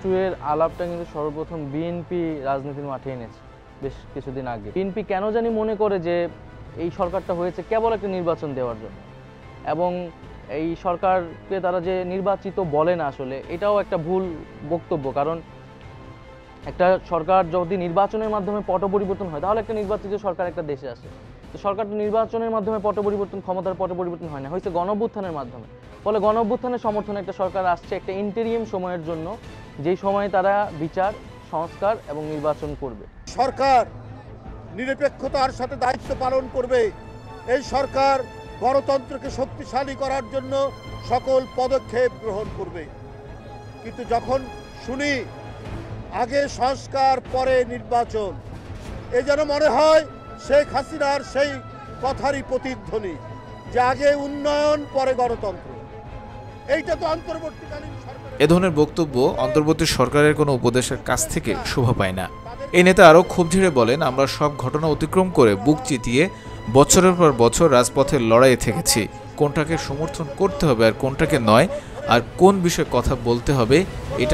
Phase 2 এর আলাপটা কিন্তু সর্বপ্রথম বিএনপি রাজনীতির মাঠে এনেছে বেশ কিছুদিন আগে। বিএনপি কেন জানি মনে করে যে এই সরকারটা হয়েছে কেবল একটা নির্বাচন দেওয়ার জন্য, এবং এই সরকারকে তারা যে নির্বাচিত বলে না, আসলে এটাও একটা ভুল বক্তব্য। কারণ একটা সরকার যদি নির্বাচনের মাধ্যমে পট পরিবর্তন হয়, তাহলে একটা নির্বাচিত সরকার একটা দেশে আসে। তো সরকার নির্বাচনের মাধ্যমে পট পরিবর্তন, ক্ষমতার পট পরিবর্তন হয় না, হয়েছে গণঅভ্যুত্থানের মাধ্যমে। ফলে গণঅভ্যুত্থানের সমর্থনে একটা সরকার আসছে একটা ইন্টেরিয়াম সময়ের জন্য, যেই সময়ে তারা বিচার, সংস্কার এবং নির্বাচন করবে। সরকার নিরপেক্ষতার সাথে দায়িত্ব পালন করবে। এই সরকার গণতন্ত্রকে শক্তিশালী করার জন্য সকল পদক্ষেপ গ্রহণ করবে। কিন্তু যখন শুনি আগে সংস্কার পরে নির্বাচন, এ যেন মনে হয় শেখ হাসিনার সেই কথারই প্রতিধ্বনি যে আগে উন্নয়ন পরে গণতন্ত্র। এইটা তো অন্তর্বর্তীকালীন সরকার। এ ধরনের বক্তব্য অন্তর্বর্তী সরকারের কোনো উপদেশের কাছ থেকে শোভা পায় না। এই নেতা আরও ক্ষোভ ঝেড়ে বলেন, আমরা সব ঘটনা অতিক্রম করে বুক চিতিয়ে বছরের পর বছর রাজপথের লড়াইয়ে থেকেছি। কোনটাকে সমর্থন করতে হবে আর কোনটাকে নয়, আর কোন বিষয়ে কথা বলতে হবে, এটা